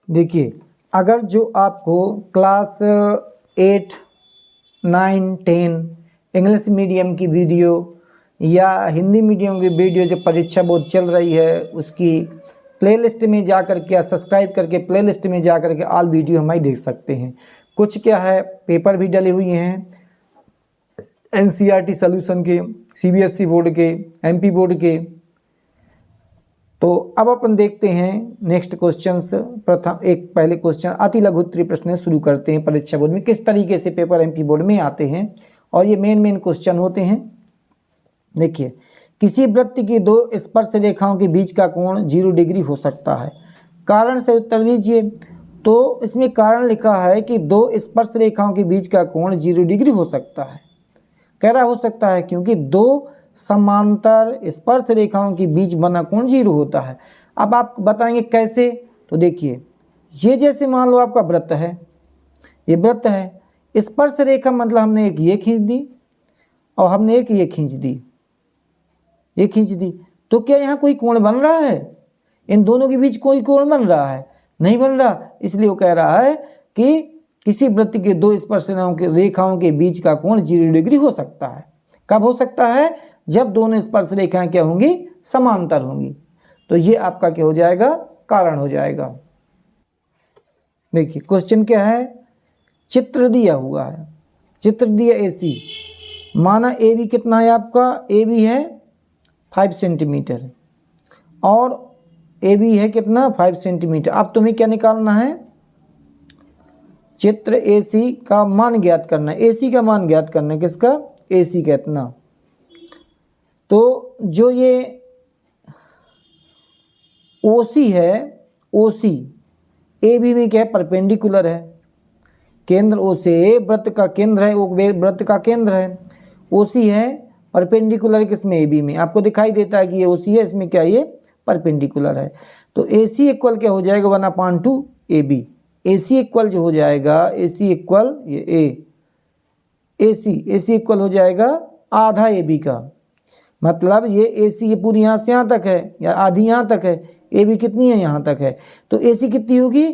देखिए, अगर जो आपको क्लास 8, 9, 10 इंग्लिश मीडियम की वीडियो या हिंदी मीडियम की वीडियो जो परीक्षा बोर्ड चल रही है उसकी प्लेलिस्ट में जा कर के या सब्सक्राइब करके प्लेलिस्ट में जा कर के ऑल वीडियो हमारी देख सकते हैं। कुछ क्या है पेपर भी डले हुए हैं NCERT सॉल्यूशन के, CBSE बोर्ड के, MP बोर्ड के। तो अब अपन देखते हैं नेक्स्ट क्वेश्चंस। प्रथम एक पहले क्वेश्चन अति लघु उत्तरीय प्रश्न शुरू करते हैं। परीक्षा बोर्ड में किस तरीके से पेपर MP बोर्ड में आते हैं और ये मेन क्वेश्चन होते हैं। देखिए, किसी वृत्त की दो स्पर्श रेखाओं के बीच का कोण 0 डिग्री हो सकता है। कारण से उत्तर दीजिए। तो इसमें कारण लिखा है कि दो स्पर्श रेखाओं के बीच का कोण 0 डिग्री हो सकता है। कह रहा हो सकता है क्योंकि दो समांतर स्पर्श रेखाओं के बीच बना कोण 0 होता है। अब आप बताएंगे कैसे। तो देखिए, ये जैसे मान लो आपका वृत्त है, ये वृत्त है, स्पर्श रेखा मतलब हमने एक ये खींच दी और हमने एक ये खींच दी, ये खींच दी। तो क्या यहाँ कोई कोण बन रहा है? इन दोनों के बीच कोई कोण बन रहा है? नहीं बन रहा। इसलिए वो कह रहा है कि किसी वृत्त के दो स्पर्श रेखाओं के बीच का कोण 0 डिग्री हो सकता है। कब हो सकता है? जब दोनों स्पर्श रेखाएं क्या होंगी? समांतर होंगी। तो ये आपका क्या हो जाएगा? कारण हो जाएगा। देखिए क्वेश्चन क्या है, चित्र दिया हुआ है, चित्र दिया AC, माना AB कितना है आपका? AB है 5 सेंटीमीटर और AB है कितना? 5 सेंटीमीटर। अब तुम्हें क्या निकालना है? चित्र AC का मान ज्ञात करना है। AC का मान ज्ञात करना है। किसका? AC का इतना। तो जो ये OC है, OC AB में क्या है? परपेंडिकुलर है। केंद्र O से वृत्त का केंद्र है, वो वृत्त का केंद्र है। OC है परपेंडिकुलर किसमें? AB में। आपको दिखाई देता है कि ये OC है, इसमें क्या ये परपेंडिकुलर है। तो AC इक्वल क्या हो जाएगा? 1/2 AB। AC इक्वल जो हो जाएगा, AC इक्वल ये AC इक्वल हो जाएगा आधा AB का। मतलब ये AC ये पूरी यहाँ से यहाँ तक है या आधी यहाँ तक है। AB कितनी है? यहाँ तक है। तो AC कितनी होगी?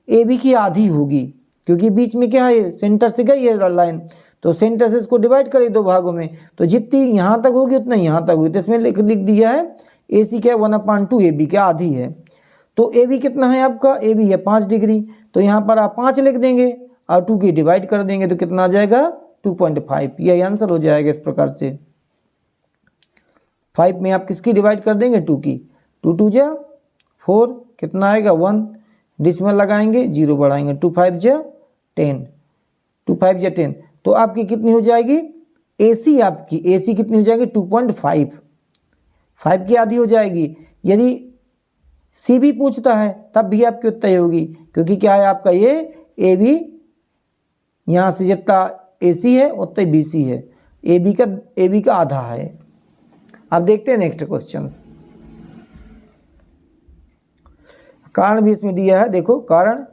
AB की आधी होगी, क्योंकि बीच में क्या है? सेंटर से गई है लाइन, तो सेंटर से इसको डिवाइड करें दो भागों में, तो जितनी यहाँ तक होगी उतना यहाँ तक होगी। तो इसमें लिख दिया है AC क्या है? 1/2 AB क्या आधी है। तो AB कितना है आपका? AB है 5 डिग्री। तो यहाँ पर आप 5 लिख देंगे और 2 की डिवाइड कर देंगे तो कितना आ जाएगा? 2.5। यही आंसर हो जाएगा। इस प्रकार से 5 में आप किसकी डिवाइड कर देंगे? 2 की। 2 2 जा 4, कितना आएगा? 1। डिसमल लगाएंगे, 0 बढ़ाएंगे, 2 5 जा 10, 2 5 जा 10। तो आपकी कितनी हो जाएगी? AC आपकी AC कितनी हो जाएगी? 2.5, 5 की आधी हो जाएगी। यदि CB पूछता है तब भी आपकी उत्तर होगी, क्योंकि क्या है आपका ये AB, यहाँ से जितना AC है उतना BC है। AB का आधा है। अब देखते हैं नेक्स्ट क्वेश्चन। कारण भी इसमें दिया है। देखो कारण,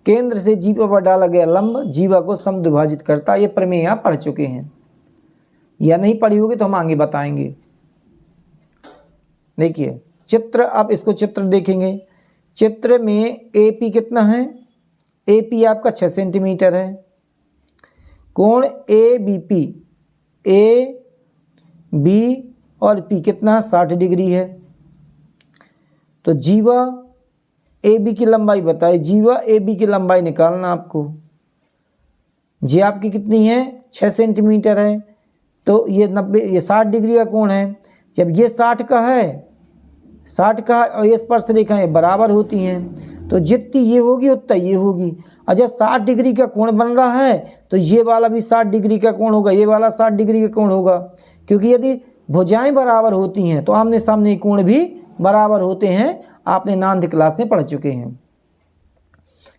केंद्र से जीवा पर डाला गया लंब जीवा को समद्विभाजित करता है। ये प्रमेय आप पढ़ चुके हैं या नहीं पढ़ी होगी तो हम आगे बताएंगे। देखिए चित्र, अब इसको चित्र देखेंगे। चित्र में AP कितना है? AP आपका 6 सेंटीमीटर है। कोण ABP, AB और P कितना? 60 डिग्री है। तो जीवा AB की लंबाई बताए, जीवा AB की लंबाई निकालना आपको। जी आपकी कितनी है? 6 सेंटीमीटर है। तो ये 60 डिग्री का कोण है। जब ये 60 का है, 60 का और ये स्पर्श रेखाएं बराबर होती हैं, तो जितनी ये होगी उतना ये होगी। और जब 60 डिग्री का कोण बन रहा है तो ये वाला भी 60 डिग्री का कोण होगा, ये वाला 60 डिग्री का कोण होगा। क्योंकि यदि भुजाएं बराबर होती हैं तो आमने सामने कोण भी बराबर होते हैं। आपने 9th क्लास में पढ़ चुके हैं।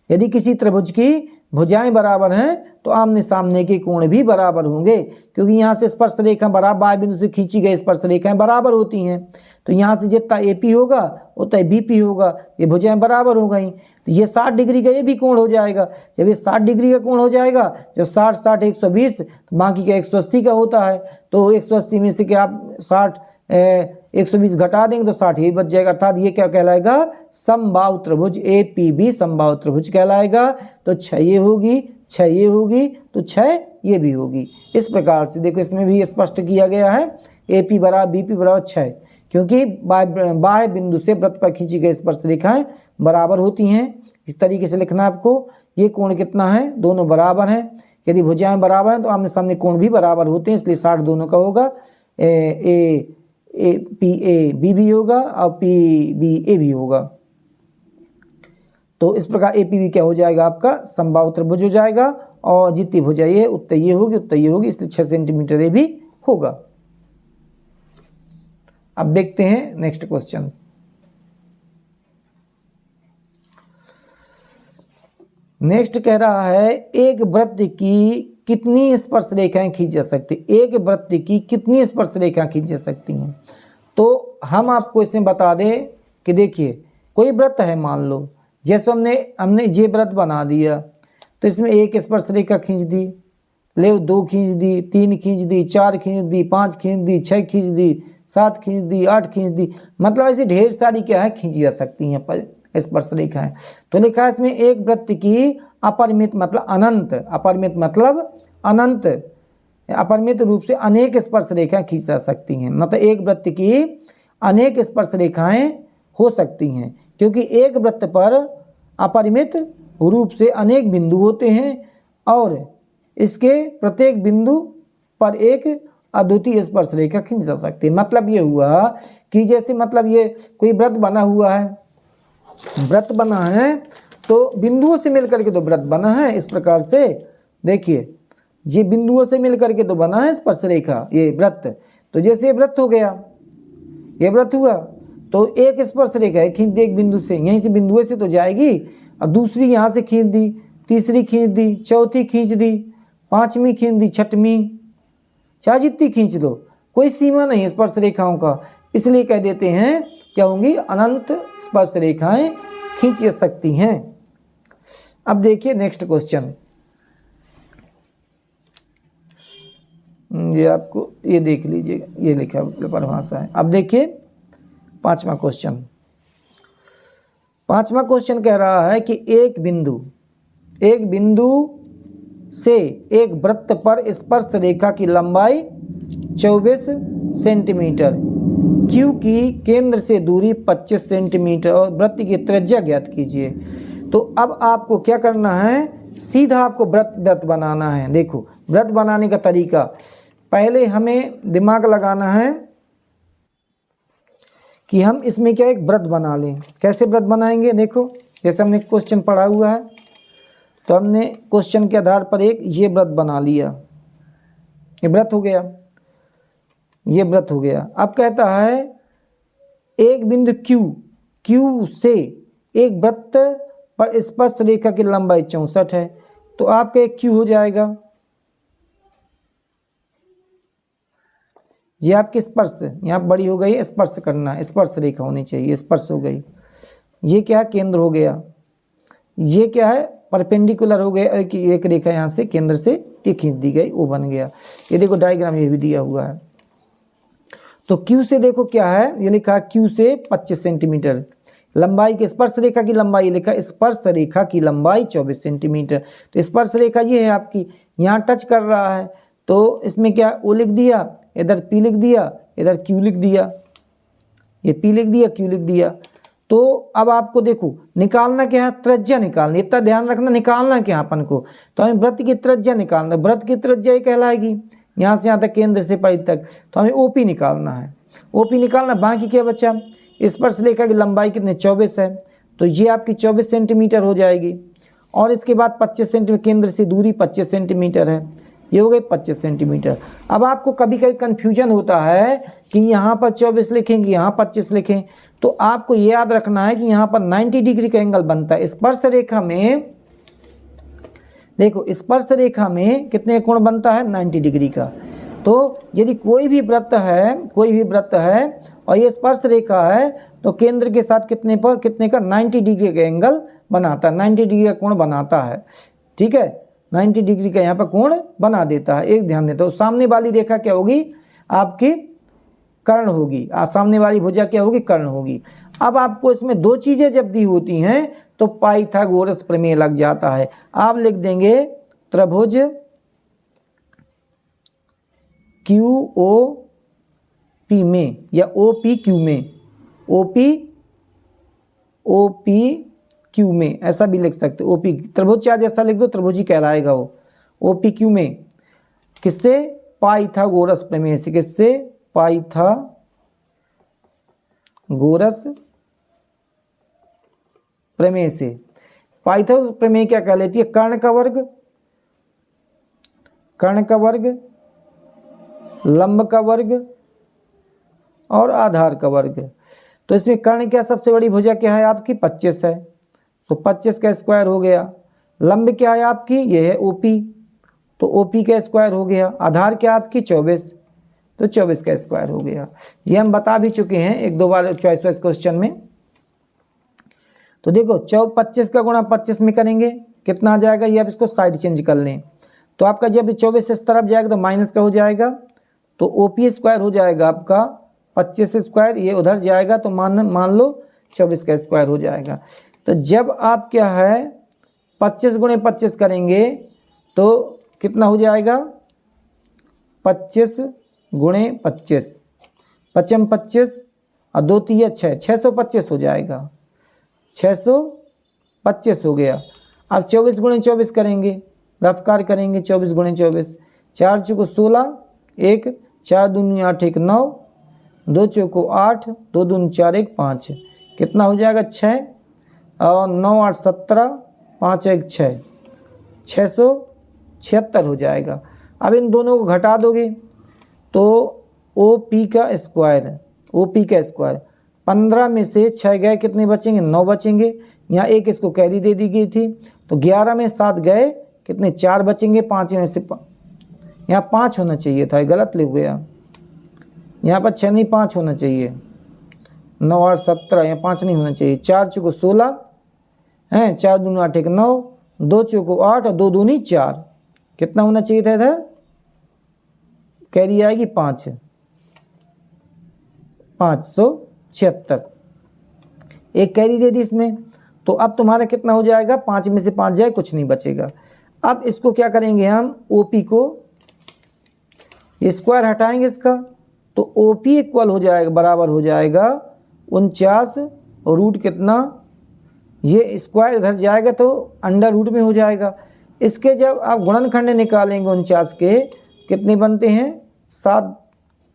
यदि किसी त्रिभुज की भुजाएं बराबर हैं तो आमने सामने के कोण भी बराबर होंगे, क्योंकि यहाँ से स्पर्श रेखा बराबर बाएं बिंदु से खींची गई स्पर्श रेखाएं बराबर होती हैं। तो यहाँ से जितना AP होगा उतना BP होगा। ये भुजाएं बराबर हो गई, तो ये 60 डिग्री का ये भी कोण हो जाएगा। जब ये 60 डिग्री का कोण हो जाएगा, जब 60 60 120 तो बाकी का 180 का होता है। तो 180 में से क्या आप 60 120 घटा देंगे तो 60 ही बच जाएगा, अर्थात ये क्या कहलाएगा, समबाहु त्रिभुज APB समबाहु त्रिभुज कहलाएगा। तो 6 ये होगी, 6 ये होगी, तो 6 ये भी होगी। इस प्रकार से देखो इसमें भी स्पष्ट किया गया है AP बराबर BP बराबर 6, क्योंकि बाह्य बिंदु से वृत्त पर खींची गई स्पर्श रेखाएं बराबर होती हैं। इस तरीके से लिखना है आपको। ये कोण कितना है, दोनों बराबर हैं। यदि भुजाएं बराबर हैं तो आमने सामने कोण भी बराबर होते हैं, इसलिए 60 दोनों का होगा। PAB भी होगा और PBA भी होगा। तो इस प्रकार APB क्या हो जाएगा, आपका समबाहु त्रिभुज हो जाएगा। और जितनी भुजा ये उतनी ये होगी, उतनी ये होगी, इसलिए 6 सेंटीमीटर ये भी होगा। अब देखते हैं नेक्स्ट क्वेश्चन। नेक्स्ट कह रहा है एक वृत्त की कितनी स्पर्श रेखाएं खींची जा सकती, एक वृत्त की कितनी स्पर्श रेखाएं खींची जा सकती हैं। तो हम आपको इसमें बता दें कि देखिए कोई वृत्त है, मान लो जैसे हमने ये वृत्त बना दिया, तो इसमें एक स्पर्श रेखा खींच दी, ले 2 खींच दी, 3 खींच दी, 4 खींच दी, 5 खींच दी, 6 खींच दी, 7 खींच दी, 8 खींच दी, मतलब ऐसी ढेर सारी क्या है खींची जा सकती हैं स्पर्श रेखाएं। तो लिखा है इसमें एक वृत्त की अपरिमित मतलब अनंत, अपरिमित मतलब अनंत, अपरिमित रूप से अनेक स्पर्श रेखाएं खींच जा सकती हैं। मतलब एक वृत्त की अनेक स्पर्श रेखाएं हो सकती हैं, क्योंकि एक वृत्त पर अपरिमित रूप से अनेक बिंदु होते हैं और इसके प्रत्येक बिंदु पर एक अद्वितीय स्पर्श रेखा खींच जा सकती है। मतलब ये हुआ कि जैसे मतलब ये कोई वृत्त बना हुआ है, वृत्त बना है तो बिंदुओं से मिलकर के तो वृत्त बना है। इस प्रकार से देखिए ये बिंदुओं से मिलकर के तो बना है स्पर्श रेखा ये वृत्त। तो जैसे ये वृत्त हो गया, ये वृत्त हुआ तो एक स्पर्श रेखा है खींच दी एक बिंदु से, यहीं से बिंदुओं से तो जाएगी, अब दूसरी यहाँ से खींच दी, तीसरी खींच दी, चौथी खींच दी, 5वीं खींच दी, 6वीं, चाहे जितनी खींच लो, कोई सीमा नहीं है स्पर्श रेखाओं का। इसलिए कह देते हैं क्या होंगी, अनंत स्पर्श रेखाएं खींच सकती हैं। अब देखिए नेक्स्ट क्वेश्चन, ये आपको ये देख लीजिएगा, ये लिखा परिभाषा है। अब देखिए 5वां क्वेश्चन। 5वां क्वेश्चन कह रहा है कि एक बिंदु से एक वृत्त पर स्पर्श रेखा की लंबाई 24 सेंटीमीटर, Q की केंद्र से दूरी 25 सेंटीमीटर और वृत्त की त्रिज्या ज्ञात कीजिए। तो अब आपको क्या करना है, सीधा आपको वृत्त बनाना है। देखो वृत्त बनाने का तरीका, पहले हमें दिमाग लगाना है कि हम इसमें क्या एक वृत्त बना लें। कैसे वृत्त बनाएंगे, देखो जैसे हमने क्वेश्चन पढ़ा हुआ है, तो हमने क्वेश्चन के आधार पर एक ये वृत्त बना लिया, ये वृत्त हो गया, ये वृत्त हो गया। अब कहता है एक बिंदु Q से एक वृत्त पर स्पर्श रेखा की लंबाई 64 है, तो आपका एक Q हो जाएगा, ये आपकी स्पर्श यहाँ बड़ी हो गई, स्पर्श करना है, स्पर्श रेखा होनी चाहिए, स्पर्श हो गई। ये क्या है, केंद्र हो गया। ये क्या है, परपेंडिकुलर हो गया, एक रेखा यहाँ से केंद्र से ये खींच दी गई, वो बन गया। ये देखो डायग्राम ये भी दिया हुआ है। तो Q से देखो क्या है, ये लिखा है Q से 25 सेंटीमीटर लंबाई की स्पर्श रेखा की लंबाई, लिखा स्पर्श रेखा की लंबाई 24 सेंटीमीटर। तो स्पर्श रेखा ये है आपकी, यहाँ टच कर रहा है, तो इसमें क्या O लिख दिया, इधर P लिख दिया, इधर Q लिख दिया, ये P लिख दिया, Q लिख दिया। तो अब आपको देखो निकालना क्या है, त्रिज्या निकालनी, इतना ध्यान रखना, निकालना क्या अपन को, तो हमें वृत्त की त्रिज्या निकालना, वृत्त की त्रिज्या ये कहलाएगी यहाँ से यहाँ तक केंद्र से परिधि तक, तो हमें OP निकालना है, OP निकालना। बाकी क्या बचा, स्पर्श रेखा की लंबाई कितने 24 है, तो ये आपकी 24 सेंटीमीटर हो जाएगी। और इसके बाद 25 सेंटीमीटर, केंद्र से दूरी 25 सेंटीमीटर है, ये हो गई 25 सेंटीमीटर। अब आपको कभी कभी कन्फ्यूजन होता है कि यहाँ पर 24 लिखेंगे, यहाँ 25 लिखें, तो आपको ये याद रखना है कि यहाँ पर 90 डिग्री का एंगल बनता है। स्पर्श रेखा में देखो, स्पर्श रेखा में कितने कोण बनता है, 90 डिग्री का। तो यदि कोई भी वृत्त है और ये स्पर्श रेखा है, तो केंद्र के साथ कितने का 90 डिग्री का एंगल बनाता है, 90 डिग्री का कोण बनाता है। ठीक है, 90 डिग्री का यहाँ पर कोण बना देता है। एक ध्यान देता हूँ, सामने वाली रेखा क्या होगी आपकी, कर्ण होगी। सामने वाली भुजा क्या होगी? कर्ण होगी। अब आपको इसमें दो चीज़ें जब दी होती हैं तो पाइथागोरस प्रमेय लग जाता है। आप लिख देंगे त्रिभुज क्यू ओ पी में या ओ पी क्यू में, ओ पी क्यू में ऐसा भी लिख सकते हो। ओ पी त्रिभुज चाहे जैसा लिख दो त्रिभुज ही कहलाएगा वो। ओ पी क्यू में किससे? पाइथागोरस प्रमेय से। किससे? पाइथागोरस प्रमेय से। पाइथागोरस प्रमेय क्या कह लेती है? कर्ण का वर्ग, लंब का वर्ग और आधार का वर्ग। तो इसमें कर्ण क्या सबसे बड़ी भुजा क्या है आपकी? 25 है, तो 25 का स्क्वायर हो गया। लंब क्या है आपकी? ये है ओपी, तो ओपी का स्क्वायर हो गया। आधार क्या आपकी? 24, तो 24 का स्क्वायर हो गया। ये हम बता भी चुके हैं एक दो बार चॉइस वाइज क्वेश्चन में। तो देखो 25 का गुणा 25 में करेंगे कितना आ जाएगा? ये आप इसको साइड चेंज कर लें तो आपका जब 24 इस तरफ जाएगा तो माइनस का हो जाएगा, तो ओपी स्क्वायर हो जाएगा आपका 25 स्क्वायर, ये उधर जाएगा तो मान लो 24 का स्क्वायर हो जाएगा। तो जब आप क्या है 25 गुणे 25 करेंगे तो कितना हो जाएगा? 25 गुणे 25, 25 25 और 2 3 6, 625 हो जाएगा। 625 हो गया। अब 24 गुणे 24 करेंगे, रफ्कार करेंगे 24 गुणे 24, 4 चौको 16, 1 4 दूनी 8 1 9, 2 चौको 8, 2 दूनी 4 1 5, कितना हो जाएगा? 6 और 9 8 17, 5 1 6, 676 हो जाएगा। अब इन दोनों को घटा दोगे तो ओ पी का स्क्वायर, 15 में से 6 गए कितने बचेंगे? 9 बचेंगे। यहाँ एक इसको कैरी दे दी गई थी तो 11 में 7 गए कितने? 4 बचेंगे। 5 में से यहाँ 5 होना चाहिए था, गलत लिख गया। यहाँ पर 6 नहीं 5 होना चाहिए। 9 8 17, यहाँ 5 नहीं होना चाहिए। 4 चौको 16 हैं, 4 दूनी 8 1 9, 2 चौको 8 और 2 दूनी 4, कितना होना चाहिए था इधर? कैरी आएगी 5, 576। एक कैरी दे दी इसमें, तो अब तुम्हारा कितना हो जाएगा? 5 में से 5 जाए कुछ नहीं बचेगा। अब इसको क्या करेंगे हम? ओपी को स्क्वायर हटाएंगे इसका, तो ओपी इक्वल हो जाएगा, बराबर हो जाएगा 49 और रूट कितना? ये स्क्वायर इधर जाएगा तो अंडर रूट में हो जाएगा। इसके जब आप गुणनखंड निकालेंगे 49 के कितने बनते हैं? 7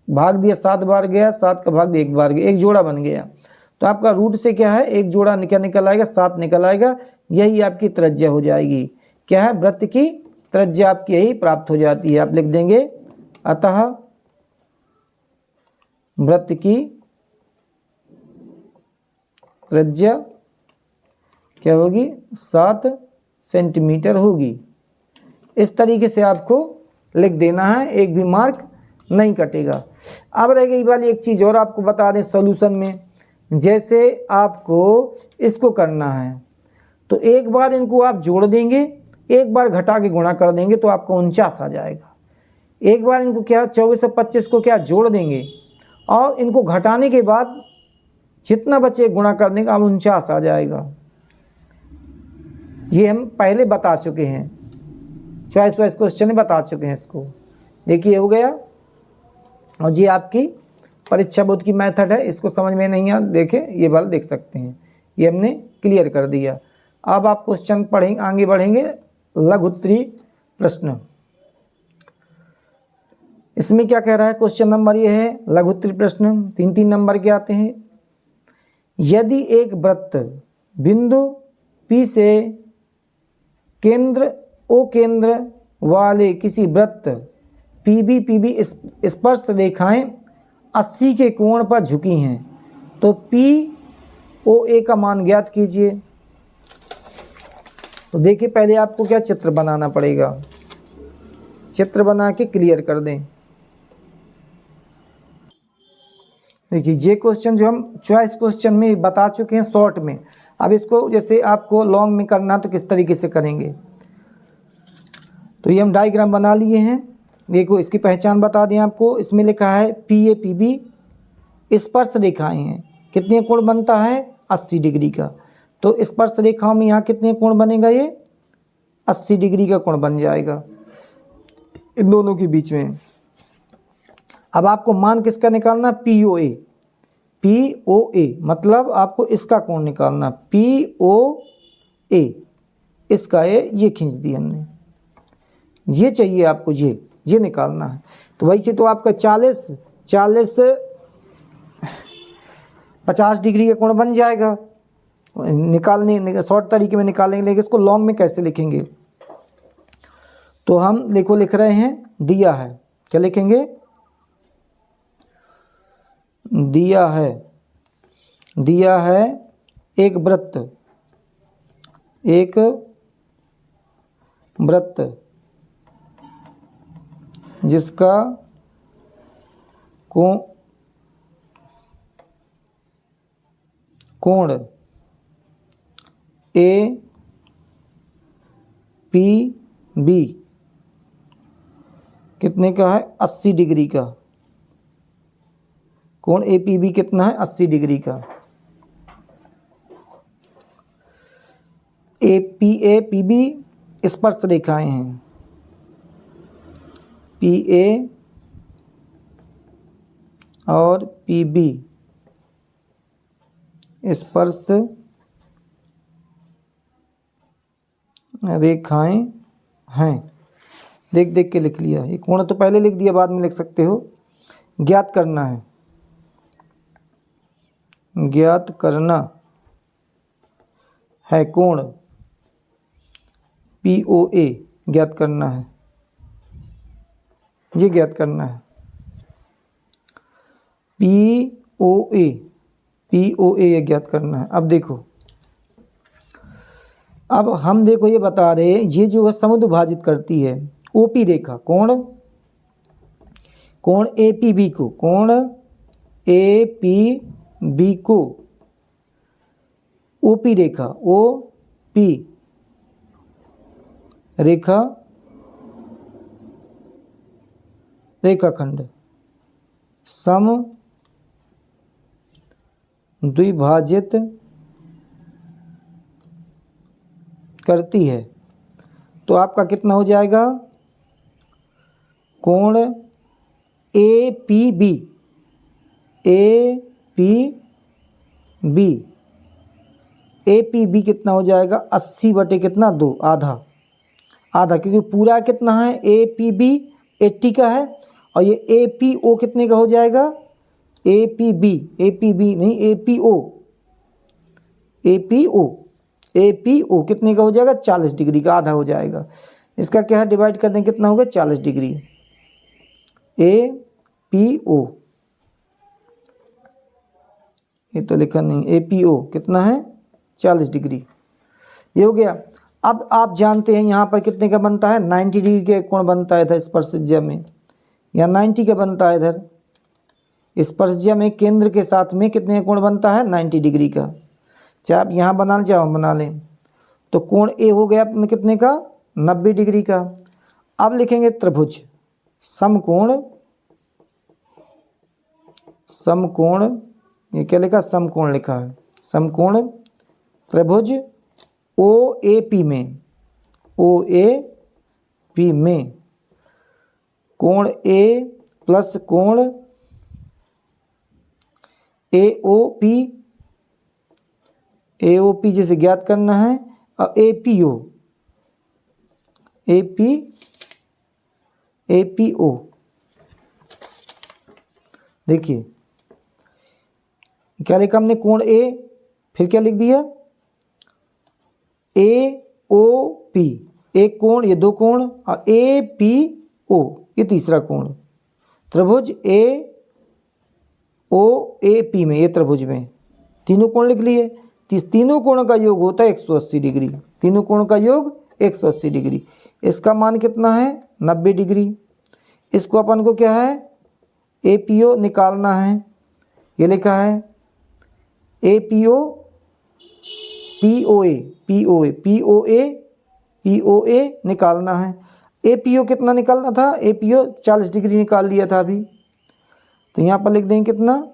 भाग दिया 7 बार गया, 7 का भाग दिया 1 बार गया, एक जोड़ा बन गया। तो आपका रूट से क्या है? एक जोड़ा निकल आएगा, 7 निकल आएगा। यही आपकी त्रिज्या हो जाएगी। क्या है? वृत्त की त्रिज्या आपकी यही प्राप्त हो जाती है। आप लिख देंगे अतः वृत्त की त्रिज्या क्या होगी? 7 सेंटीमीटर होगी। इस तरीके से आपको लिख देना है, एक भी मार्क नहीं कटेगा। अब रह गई वाली एक चीज़ और आपको बता दें सॉल्यूशन में, जैसे आपको इसको करना है तो एक बार इनको आप जोड़ देंगे, एक बार घटा के गुणा कर देंगे तो आपको 49 आ जाएगा। एक बार इनको क्या 24 और 25 को क्या जोड़ देंगे और इनको घटाने के बाद जितना बचे गुणा करने का 49 आ जाएगा। ये हम पहले बता चुके हैं, चॉइस वाइज क्वेश्चन में बता चुके हैं इसको। देखिए हो गया। और ये आपकी परीक्षा बोर्ड की मेथड है, इसको समझ में नहीं आ देखें ये वाला देख सकते हैं, ये हमने क्लियर कर दिया। अब आप क्वेश्चन पढ़ेंगे, आगे बढ़ेंगे। लघुत्तरीय प्रश्न, इसमें क्या कह रहा है? क्वेश्चन नंबर ये है लघुत्तरीय प्रश्न, 3 नंबर के आते हैं। यदि एक वृत्त बिंदु P से केंद्र O केंद्र वाले किसी वृत्त PB स्पर्श रेखाएं 80 के कोण पर झुकी हैं तो POA का मान ज्ञात कीजिए। तो देखिए पहले आपको क्या चित्र बनाना पड़ेगा, चित्र बना के क्लियर कर दें। देखिए ये क्वेश्चन जो हम चॉइस क्वेश्चन में बता चुके हैं शॉर्ट में, अब इसको जैसे आपको लॉन्ग में करना तो किस तरीके से करेंगे। तो ये हम डायग्राम बना लिए हैं। देखो इसकी पहचान बता दें आपको, इसमें लिखा है PA PB स्पर्श रेखाएं हैं, कितने कोण बनता है 80 डिग्री का। तो स्पर्श रेखाओं में यहाँ कितने कोण बनेगा, ये 80 डिग्री का कोण बन जाएगा इन दोनों के बीच में। अब आपको मान किसका निकालना, POA, POA मतलब आपको इसका कोण निकालना, POA इसका ये खींच दिया हमने, ये चाहिए आपको, ये निकालना है। तो वैसे तो आपका 40 50 डिग्री का कोण बन जाएगा, निकालने शॉर्ट तरीके में निकालेंगे, लेकिन इसको लॉन्ग में कैसे लिखेंगे। तो हम लिख रहे हैं, दिया है, क्या लिखेंगे, दिया है एक वृत्त जिसका कोण APB कितने का है, 80 डिग्री का। कोण APB कितना है, 80 डिग्री का। PB स्पर्श रेखाएं हैं, PA और PB स्पर्श रेखाएं हैं। देख के लिख लिया, ये कोण तो पहले लिख दिया, बाद में लिख सकते हो। ज्ञात करना है कोण POA, ज्ञात करना है, ये ज्ञात करना है POA ये ज्ञात करना है। अब देखो, अब हम देखो ये बता रहे हैं, ये जो है समुद्र भाजित करती है OP रेखा, कोण APB को, कोण APB को OP रेखा, OP रेखाखंड सम द्विभाजित करती है। तो आपका कितना हो जाएगा, कोण APB कितना हो जाएगा, 80 बटे कितना 2, आधा, क्योंकि पूरा कितना है APB 80 का है, और ये APO कितने का हो जाएगा, APB नहीं, APO कितने का हो जाएगा, 40 डिग्री का, आधा हो जाएगा। इसका क्या है, डिवाइड कर दें, कितना होगा 40 डिग्री। APO ये तो लिखा नहीं, APO कितना है 40 डिग्री, ये हो गया। अब आप जानते हैं यहाँ पर कितने का बनता है, 90 डिग्री का कोण बनता है इधर स्पर्शज्या में, या 90 का बनता है इधर स्पर्शज्या में, केंद्र के साथ में कितने का कोण बनता है, 90 डिग्री का। चाहे आप यहाँ बना चाहे हम बना लें। तो कोण A हो गया अपने कितने का, 90 डिग्री का। अब लिखेंगे त्रिभुज समकोण, ये क्या लिखा, समकोण लिखा है, समकोण त्रिभुज OAP में कोण A प्लस कोण AOP जैसे ज्ञात करना है, और APO देखिए क्या लिखा हमने, कोण A, फिर क्या लिख दिया AOP, एक कोण, ये दो कोण, और APO ये तीसरा कोण। त्रिभुज AOAP में, ये त्रिभुज में तीनों कोण लिख लिए। तीनों कोणों का योग होता है 180 डिग्री, तीनों कोणों का योग 180 डिग्री। इसका मान कितना है 90 डिग्री। इसको अपन को क्या है APO निकालना है, ये लिखा है APO POA निकालना है। APO कितना निकालना था, APO 40 डिग्री निकाल लिया था अभी, तो यहाँ पर लिख देंगे कितना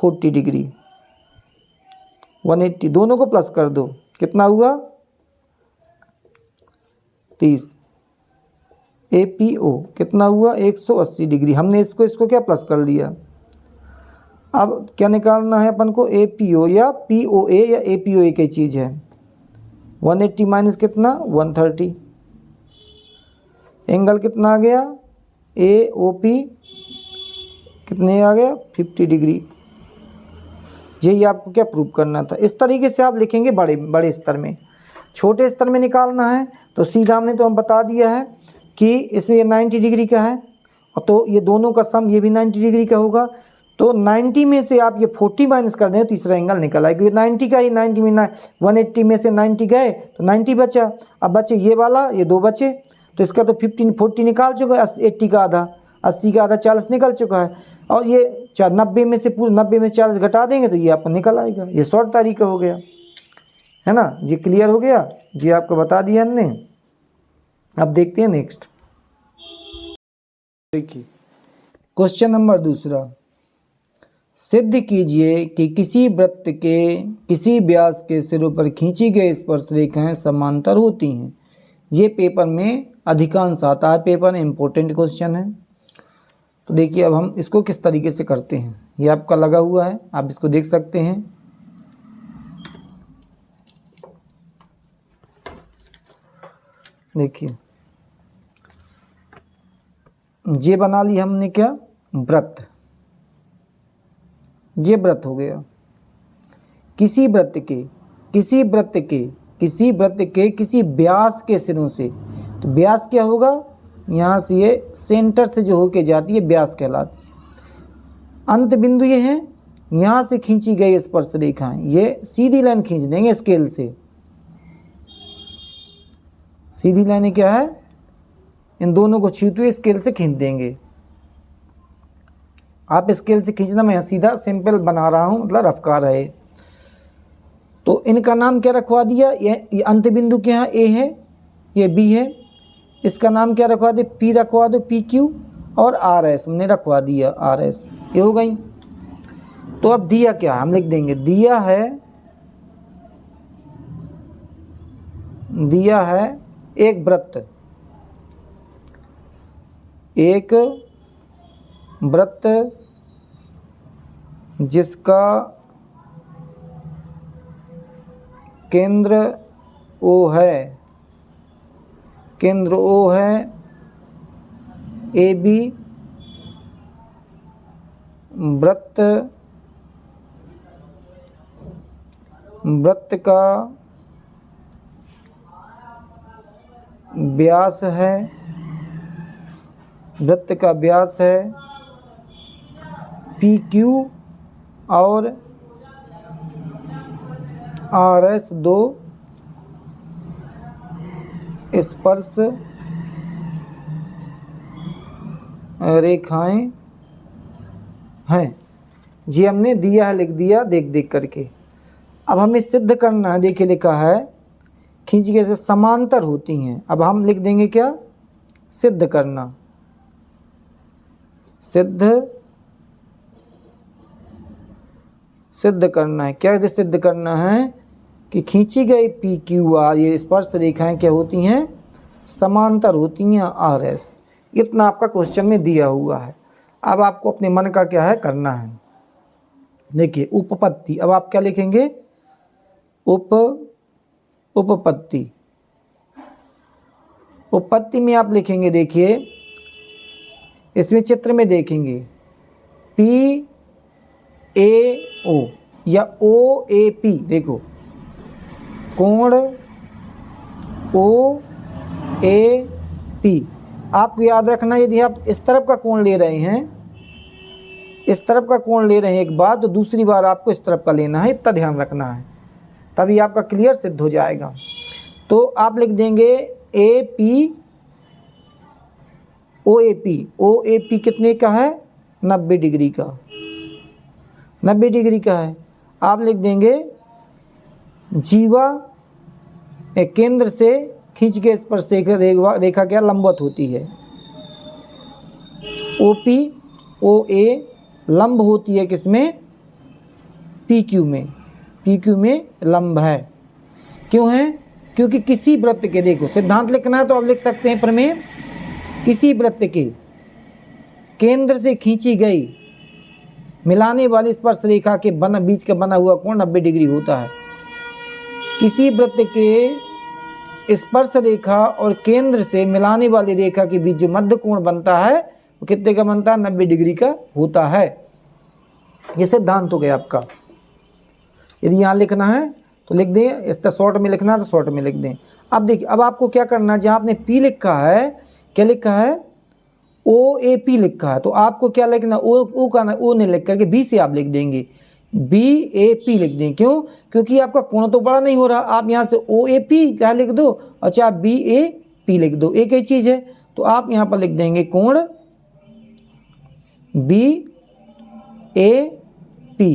40 डिग्री। 180 दोनों को प्लस कर दो, कितना हुआ 30। APO कितना हुआ 180 डिग्री। हमने इसको क्या प्लस कर लिया। अब क्या निकालना है अपन को, APO या POA या APO एक ही चीज़ है। 180 माइनस कितना 130, एंगल कितना आ गया AOP कितने आ गया 50 डिग्री। यही आपको क्या प्रूव करना था। इस तरीके से आप लिखेंगे बड़े स्तर में। छोटे स्तर में निकालना है तो सीधा हमने तो हम बता दिया है कि इसमें ये 90 डिग्री का है, तो ये दोनों का सम ये भी 90 डिग्री का होगा। तो 90 में से आप ये 40 माइनस कर दें, तीसरा एंगल निकल आएगा। 90 का ही 90 में 180 में से 90 गए तो 90 बचा। अब बचे ये वाला, ये दो बचे, तो इसका तो 40 निकाल चुका है। 80 का आधा, 80 का आधा 40 निकल चुका है। और ये 90 में से पूरे 90 में 40 घटा देंगे तो ये आपको निकल आएगा। ये शॉर्ट तरीका हो गया, है ना। ये क्लियर हो गया जी, आपको बता दिया हमने। अब देखते हैं नेक्स्ट। देखिए क्वेश्चन नंबर दूसरा, सिद्ध कीजिए कि किसी वृत्त के किसी व्यास के सिरों पर खींची गई स्पर्श रेखाएं समांतर होती हैं। ये पेपर में अधिकांश आता है, पेपर में इम्पोर्टेंट क्वेश्चन है। तो देखिए अब हम इसको किस तरीके से करते हैं, ये आपका लगा हुआ है, आप इसको देख सकते हैं। देखिए ये बना ली हमने क्या वृत्त, ये वृत्त हो गया। किसी वृत्त के किसी व्यास के सिरों से, तो व्यास क्या होगा, यहाँ से ये सेंटर से जो होके जाती है व्यास कहलाती है। अंत बिंदु ये है, यहाँ से खींची गई स्पर्श रेखाएं, ये सीधी लाइन खींच देंगे स्केल से। सीधी लाइन क्या है, इन दोनों को छूते हुए स्केल से खींच देंगे। आप स्केल से खींचना, मैं सीधा सिंपल बना रहा हूँ, मतलब रफ्कार है। तो इनका नाम क्या रखवा दिया, ये अंत बिंदु के यहाँ A है, ये B है, इसका नाम क्या रखवा दे P रखवा दो, PQ, और RS हमने रखवा दिया RS, ये हो गई। तो अब दिया क्या, हम लिख देंगे दिया है एक वृत्त, जिसका केंद्र O है, AB वृत्त का व्यास है, PQ और RS दो स्पर्श रेखाएं हैं। जी हमने दिया है, लिख दिया देख करके। अब हमें सिद्ध करना है, देखिए लिखा है खींच के से समांतर होती हैं। अब हम लिख देंगे क्या, सिद्ध करना, सिद्ध करना है। क्या सिद्ध करना है कि खींची गई PQR ये स्पर्श रेखाएं क्या होती हैं, समांतर होती हैं RS। इतना आपका क्वेश्चन में दिया हुआ है। अब आपको अपने मन का क्या है करना है। देखिए उपपत्ति, अब आप क्या लिखेंगे, उपपत्ति में आप लिखेंगे, देखिए इसमें चित्र में देखेंगे PAO या OAP, देखो कोण OAP आपको याद रखना। यदि आप इस तरफ का कोण ले रहे हैं, एक बार, तो दूसरी बार आपको इस तरफ का लेना है, इतना ध्यान रखना है, तभी आपका क्लियर सिद्ध हो जाएगा। तो आप लिख देंगे OAP कितने का है, 90 डिग्री का, 90 डिग्री का है। आप लिख देंगे जीवा केंद्र से खींच के स्पर्श रेखा क्या लंबवत होती है। OPOA लंब होती है किसमें, पी क्यू में लंब है। क्यों है? क्योंकि किसी वृत्त के, देखो सिद्धांत लिखना है तो आप लिख सकते हैं प्रमेय, किसी वृत्त के केंद्र से खींची गई मिलाने वाली स्पर्श रेखा के बीच का बना हुआ कोण 90 डिग्री होता है। किसी वृत्त के स्पर्श रेखा और केंद्र से मिलाने वाली रेखा के बीच जो मध्य कोण बनता है वो कितने का बनता है? 90 डिग्री का होता है। ये सिद्धांत हो गया आपका। यदि यहाँ लिखना है तो लिख दें, इस तरह शॉर्ट में लिखना है तो शॉर्ट में लिख दें। अब देखिए, अब आपको क्या करना है, जहाँ आपने पी लिखा है, क्या लिखा है? ओ ए पी लिखा है, तो आपको क्या लिखना? ओ का ना, ओ नहीं लिख करके बी से आप लिख देंगे, बी ए पी लिख दें। क्यों? क्योंकि आपका कोण तो बड़ा नहीं हो रहा। आप यहाँ से ओ ए पी चाहे लिख दो और चाहे बी ए पी लिख दो, एक ही चीज़ है। तो आप यहाँ पर लिख देंगे कोण बी ए पी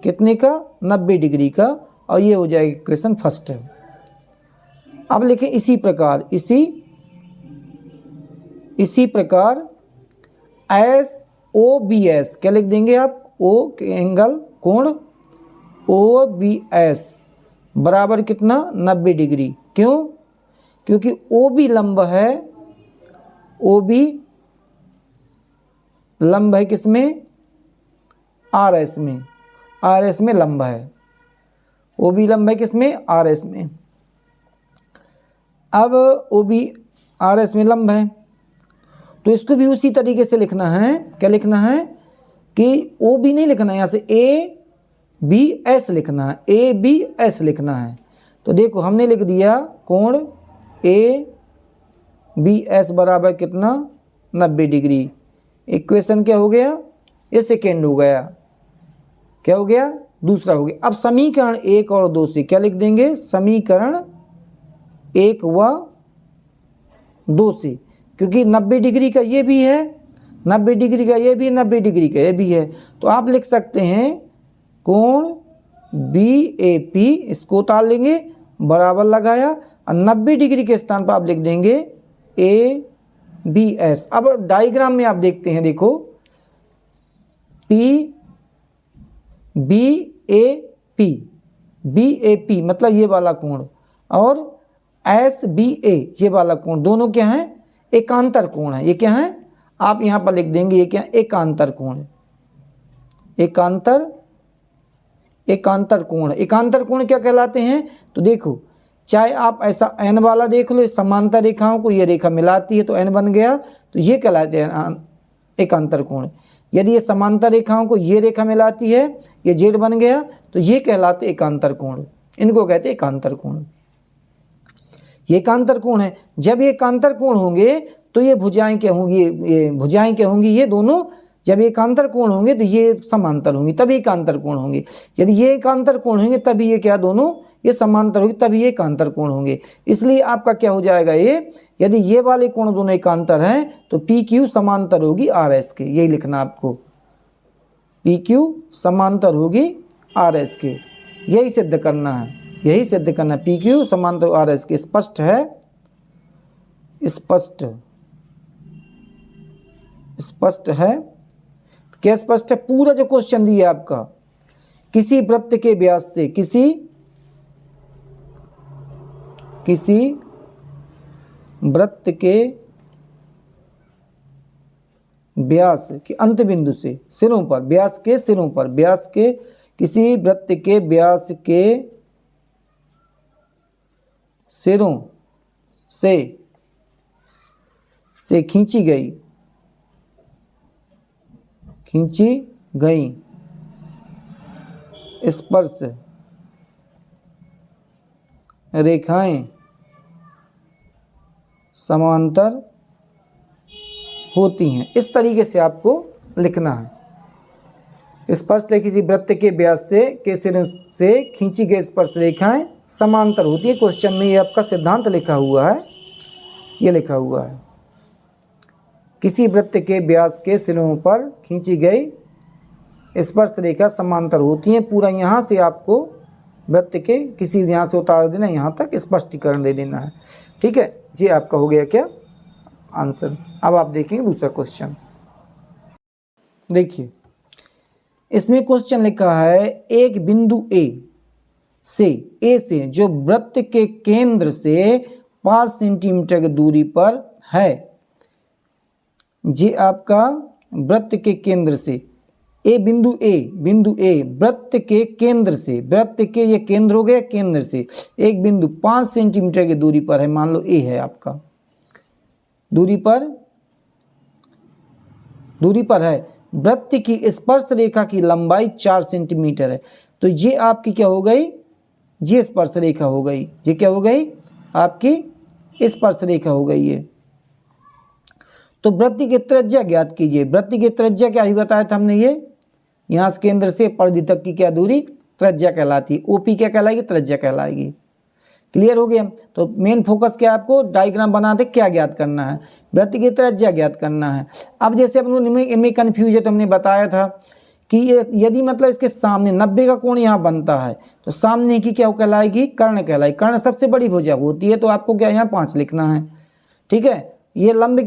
कितने का? 90 डिग्री का, और ये हो जाएगा इक्वेशन फर्स्ट है। अब लिखें इसी प्रकार, इसी प्रकार एस ओ बी एस, क्या लिख देंगे आप? ओ एंगल कोण ओ बी एस बराबर कितना? 90 डिग्री। क्यों? क्योंकि ओ बी लंब है, ओ बी लंब है किसमें? आर एस में, आर एस में लंब है। ओ बी लंब है किसमें? आर एस में। अब ओ बी आर एस में लंब है तो इसको भी उसी तरीके से लिखना है। क्या लिखना है? कि ओ बी नहीं लिखना है, यहाँ से ए बी एस लिखना है, ए बी एस लिखना है। तो देखो हमने लिख दिया कोण ए बी एस बराबर कितना? 90 डिग्री। इक्वेशन क्या हो गया? ये सेकेंड हो गया। क्या हो गया? दूसरा हो गया। अब समीकरण 1 और 2 से क्या लिख देंगे? समीकरण 1 व 2 से, क्योंकि 90 डिग्री का ये भी है, 90 डिग्री का ये भी, 90 डिग्री का ये भी है, तो आप लिख सकते हैं कोण बी ए पी, इसको उतार लेंगे, बराबर लगाया, और 90 डिग्री के स्थान पर आप लिख देंगे ए बी एस। अब डायग्राम में आप देखते हैं, देखो P B A P, B A P मतलब ये वाला कोण, और एस बी ए ये वाला कोण, दोनों क्या है? एकांतर कोण है। ये क्या है? आप यहाँ पर लिख देंगे ये क्या? एकांतर कोण। एकांतर कोण। एकांतर कोण क्या कहलाते हैं? तो देखो, चाहे आप ऐसा एन वाला देख लो, समांतर रेखाओं को ये रेखा मिलाती है तो एन बन गया, तो ये कहलाते हैं एकांतर कोण। यदि ये समांतर रेखाओं को ये रेखा मिलाती है, ये जेड बन गया, तो ये कहलाते एकांतर कोण। इनको कहते हैं एकांतर कोण। ये एकांतर कोण है। जब ये एकांतर कोण होंगे तो ये भुजाएं क्या होंगी? ये भुजाएं क्या होंगी? ये दोनों जब एकांतर कोण होंगे तो ये समांतर होंगी, तभी एकांतर कोण होंगे। यदि ये एकांतर कोण होंगे तभी ये क्या? दोनों ये समांतर होंगे, तभी ये एकांतर कोण होंगे। इसलिए आपका क्या हो जाएगा? ये यदि ये वाले कोण दोनों एकांतर हैं तो पी क्यू समांतर होगी आर एस के। यही लिखना आपको, पी क्यू समांतर होगी आर एस के। यही सिद्ध करना है, यही सिद्ध करना है, पी क्यू समांतर आर एस के। स्पष्ट है? स्पष्ट है? क्या स्पष्ट है? पूरा जो क्वेश्चन दिया आपका, किसी वृत्त के व्यास से, किसी वृत्त के व्यास के अंत बिंदु से, सिरों पर, व्यास के सिरों पर, व्यास के किसी वृत्त के व्यास के सिरों से खींची गई स्पर्श रेखाएं समांतर होती हैं। इस तरीके से आपको लिखना है। स्पर्श किसी वृत्त के व्यास के सिरों से खींची गई स्पर्श रेखाएं समांतर होती है। क्वेश्चन में ये आपका सिद्धांत लिखा हुआ है, ये लिखा हुआ है, किसी वृत्त के व्यास के सिरों पर खींची गई स्पर्श रेखा समांतर होती हैं। पूरा यहाँ से आपको वृत्त के किसी यहाँ से उतार देना, यहाँ तक स्पष्टीकरण दे देना है। ठीक है जी, आपका हो गया क्या आंसर। अब आप देखेंगे दूसरा क्वेश्चन। देखिए, इसमें क्वेश्चन लिखा है एक बिंदु ए से जो वृत्त के केंद्र से 5 सेंटीमीटर की दूरी पर है। ये आपका वृत्त के केंद्र से बिंदु ए वृत्त के केंद्र से, वृत्त के ये केंद्र हो गया, केंद्र से एक बिंदु 5 सेंटीमीटर की दूरी पर है। मान लो ए है आपका, दूरी पर है। वृत्त की स्पर्श रेखा की लंबाई 4 सेंटीमीटर है। तो ये आपकी क्या हो गई, ये स्पर्श रेखा हो गई। ये क्या हो गई, आपकी स्पर्श रेखा हो गई है। तो वृत्त की त्रिज्या ज्ञात कीजिए। वृत्त की त्रिज्या क्या ही बताया था हमने, ये यहाँ से केंद्र से परिधि तक की क्या दूरी, त्रिज्या कहलाती है। ओपी क्या कहलाएगी, त्रिज्या कहलाएगी। क्लियर हो गया। तो मेन फोकस क्या है, आपको डायग्राम बनाते क्या ज्ञात करना है, वृत्त की त्रिज्या ज्ञात करना है। अब जैसे अपन इनमें कन्फ्यूज है तो हमने बताया था कि यदि मतलब इसके सामने 90 का कोण यहाँ बनता है तो सामने की क्या कहलाएगी, कर्ण कहलाएगी। कर्ण सबसे बड़ी भुजा होती है, तो आपको क्या यहाँ 5 लिखना है। ठीक है। ये लंब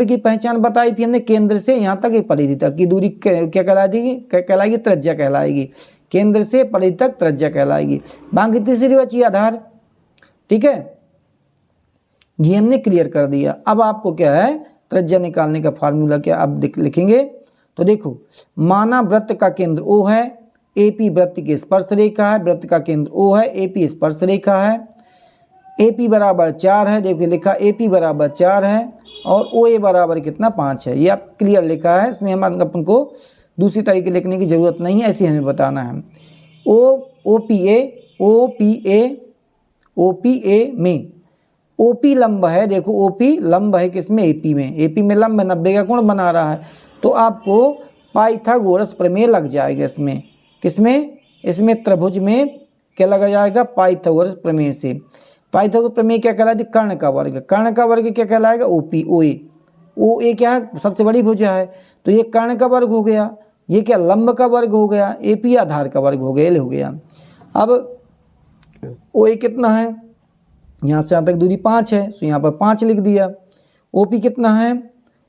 की पहचान बताई थी हमने, केंद्र से यहाँ तक परिधि तक की दूरी क्या कहलाएगी, त्रिज्या कहलाएगी। केंद्र से परिधि तक त्रिज्या कहलाएगी। बाकी तीसरी बची आधार। ठीक है, ये हमने क्लियर कर दिया। अब आपको क्या है, त्रिज्या निकालने का फार्मूला क्या अब लिखेंगे। तो देखो, माना वृत्त का केंद्र O है, AP वृत्त की स्पर्श रेखा है, वृत्त का केंद्र O है, AP स्पर्श रेखा है, AP बराबर 4 है। देखिए लिखा AP बराबर 4 है और OA बराबर कितना, 5 है। ये आप क्लियर लिखा है, इसमें हम अपन को दूसरी तरीके लिखने की जरूरत नहीं है, ऐसे हमें बताना है। OPA में OP लंब है। देखो OP लंब है किसमें, AP में। AP में लंब 90 का कोण बना रहा है, तो आपको पाइथागोरस प्रमेय लग जाएगा इसमें। किसमें, इसमें त्रिभुज में क्या लगा जाएगा, पाइथागोरस प्रमेय से। पाइथागोरस प्रमेय क्या कहलाती, कर्ण का वर्ग। कर्ण का वर्ग क्या कहलाएगा, OA क्या है, सबसे बड़ी भुजा है, तो ये कर्ण का वर्ग हो गया। ये क्या, लंब का वर्ग हो गया। AP आधार का वर्ग हो गया, हो गया। अब OA कितना है, यहाँ से यहाँ तक दूरी 5 है, तो यहाँ पर 5 लिख दिया। OP कितना है,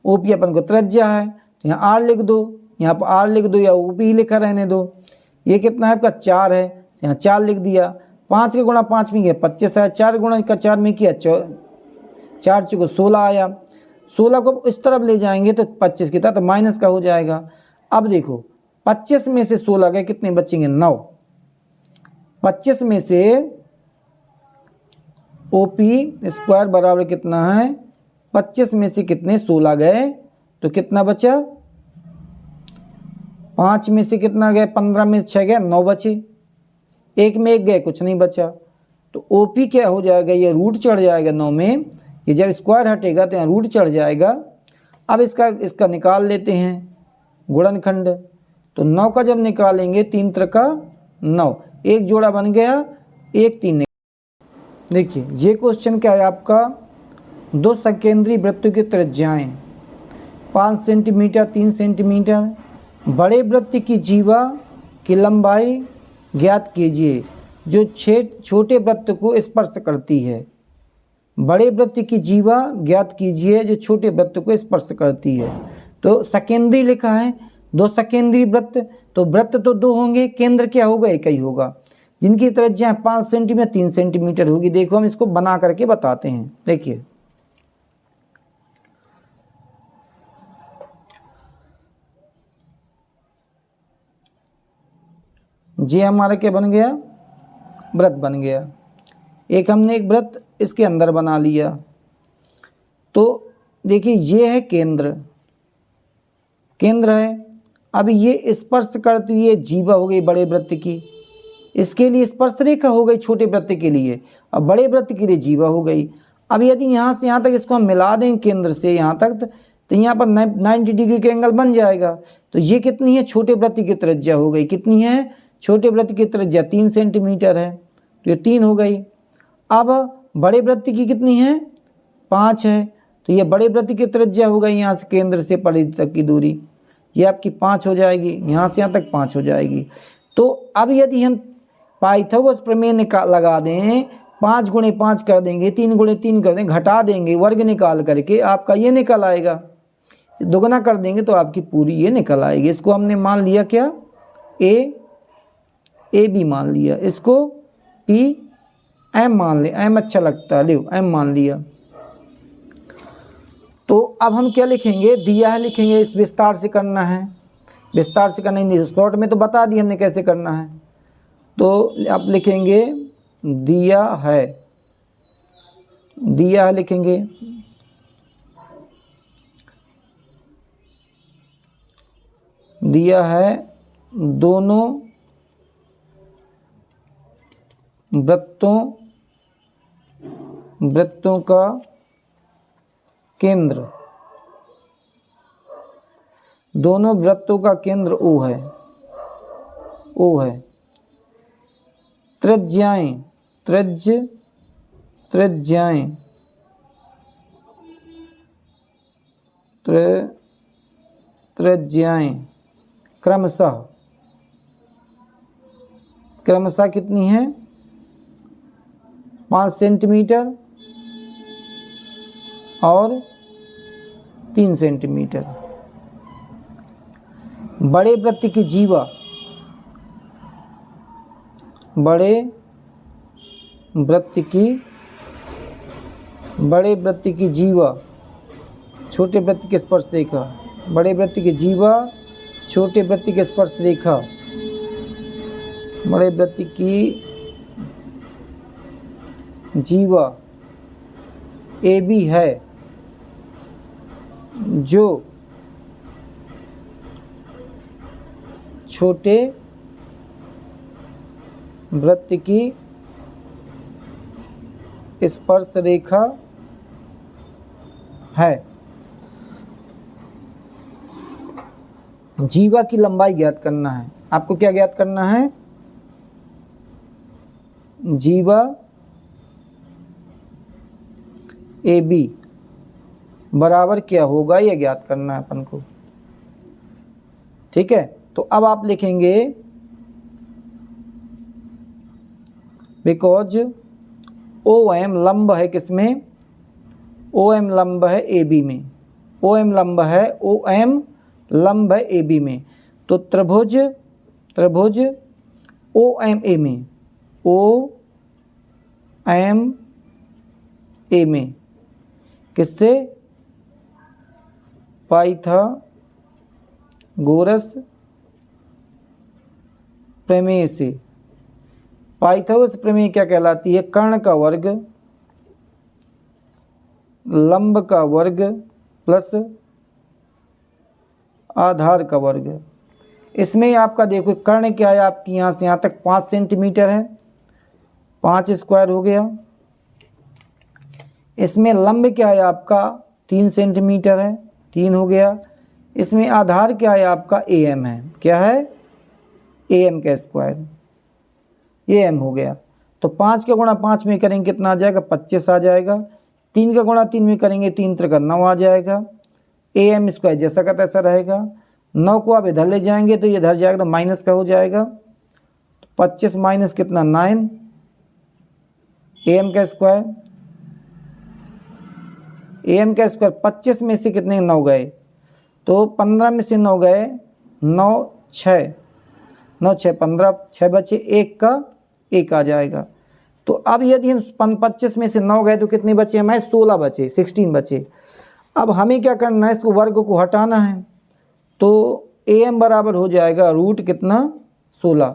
OP अपन को त्रिज्या है, तो यहाँ R लिख दो, यहाँ पर R लिख दो या OP ही लिखा रहने दो। ये कितना है आपका, 4 है, तो यहाँ 4 लिख दिया। 5 के गुणा 5 में किया 25 है, 4 गुणा का 4 में किया 4 चौको 16 आया। 16 को इस तरफ ले जाएंगे तो 25 की तरफ, तो माइनस का हो जाएगा। अब देखो 25 में से 16 गए, कितने बचेंगे, 9। 25 में से OP स्क्वायर बराबर कितना है, 25 में से कितने 16 गए, तो कितना बचा, 5 में से कितना गए, 15 में 6 गए, 9 बचे। 1 में 1 गए, कुछ नहीं बचा। तो OP क्या हो जाएगा, ये रूट चढ़ जाएगा 9 में। ये जब स्क्वायर हटेगा तो यहाँ रूट चढ़ जाएगा। अब इसका निकाल लेते हैं गुणनखंड। तो 9 का जब निकालेंगे, 3 त्रिका 9, एक जोड़ा बन गया, 1 3। देखिए ये क्वेश्चन क्या है आपका, 2 सकेंद्री वृत्तों की त्रिज्याएं 5 सेंटीमीटर 3 सेंटीमीटर। बड़े वृत्त की जीवा की लंबाई ज्ञात कीजिए जो छोटे वृत्त को स्पर्श करती है। बड़े वृत्त की जीवा ज्ञात कीजिए जो छोटे वृत्त को स्पर्श करती है। तो सकेंद्री लिखा है, 2 सकेंद्री वृत्त, तो वृत्त तो 2 होंगे, केंद्र क्या होगा, एक ही होगा, जिनकी त्रिज्या 5 सेंटीमीटर 3 सेंटीमीटर होगी। देखो हम इसको बना करके बताते हैं। देखिए ये हमारा क्या बन गया, वृत्त बन गया। एक हमने एक वृत्त इसके अंदर बना लिया। तो देखिए ये है केंद्र है। अब ये स्पर्श करती हुई जीवा हो गई बड़े वृत्त की, इसके लिए स्पर्श रेखा हो गई छोटे वृत्त के लिए, अब बड़े वृत्त के लिए जीवा हो गई। अब यदि यहाँ से यहाँ तक इसको हम मिला दें केंद्र से यहाँ तक, तो यहाँ पर 90 डिग्री के एंगल बन जाएगा। तो ये कितनी है, छोटे वृत्त की त्रिज्या हो गई। कितनी है, छोटे वृत्त की त्रिज्या 3 सेंटीमीटर है, तो ये 3 हो गई। अब बड़े वृत्त की कितनी है, 5 है, तो ये बड़े वृत्त की त्रिज्या हो गई यहाँ से केंद्र से परिधि तक की दूरी, ये आपकी 5 हो जाएगी, यहाँ से यहाँ तक 5 हो जाएगी। तो अब यदि हम पाइथागोरस प्रमेय लगा दें, 5 गुणे 5 कर देंगे, 3 गुणे 3 कर देंगे, घटा देंगे, वर्ग निकाल करके आपका ये निकल आएगा। दोगुना कर देंगे तो आपकी पूरी ये निकल आएगी। इसको हमने मान लिया क्या, ए बी मान लिया, इसको पी एम मान ले, एम अच्छा लगता है, लो एम मान लिया। तो अब हम क्या लिखेंगे, दिया है लिखेंगे, इस विस्तार से करना है, विस्तार से करना नहीं, शॉर्ट में तो बता दिया हमने कैसे करना है। तो आप लिखेंगे दिया है, दिया है लिखेंगे, दिया है दोनों वृत्तों का केंद्र, दोनों वृत्तों का केंद्र ओ है, ओ है। त्रिज्याएं, त्रिज्याएं त्रिज्याएं क्रमशः कितनी है, 5 सेंटीमीटर और 3 सेंटीमीटर। बड़े वृत्त की जीवा, बड़े वृत्त की जीवा छोटे वृत्त की स्पर्श रेखा, बड़े वृत्त की जीवा छोटे वृत्त की स्पर्श रेखा, बड़े वृत्त की जीवा ए बी है, जो छोटे वृत्त की स्पर्श रेखा है। जीवा की लंबाई ज्ञात करना है, आपको क्या ज्ञात करना है, जीवा ए बी बराबर क्या होगा यह ज्ञात करना है अपन को। ठीक है, तो अब आप लिखेंगे बिकॉज ओ एम लंब है किसमें, ओ एम लंब है ए बी में, ओ एम लंब है, ओ एम लंब है ए बी में। तो त्रिभुज ओ एम ए में, ओ एम ए में किससे, पाइथागोरस प्रमेय से। पाइथागोरस प्रमेय क्या कहलाती है, कर्ण का वर्ग लंब का वर्ग प्लस आधार का वर्ग। इसमें आपका देखो कर्ण क्या है, आपकी यहाँ से यहाँ तक 5 सेंटीमीटर है, 5 स्क्वायर हो गया। इसमें लंब क्या है आपका 3 सेंटीमीटर है, 3 हो गया। इसमें आधार क्या है आपका ए एम है, क्या है ए एम का स्क्वायर, ये एम हो गया। तो 5 का गुणा 5 में करेंगे कितना आ जाएगा, 25 आ जाएगा। 3 का गुणा 3 में करेंगे 3 त्रिका 9 आ जाएगा। ए एम स्क्वायर जैसा का तैसा रहेगा। 9 को आप इधर ले जाएंगे तो ये इधर जाएगा तो माइनस का हो जाएगा। तो 25 माइनस कितना 9 ए एम का स्क्वायर, ए एम का स्क्वायर 25 में से कितने 9 गए, तो 15 में से 9 गए, 9 6 15 6 बचे, 1 का 1 आ जाएगा। तो अब यदि हम 25 में से 9 गए तो कितने बचे हमारे, 16 बचे, 16 बचे। अब हमें क्या करना है, इसको वर्ग को हटाना है। तो ए एम बराबर हो जाएगा रूट कितना 16।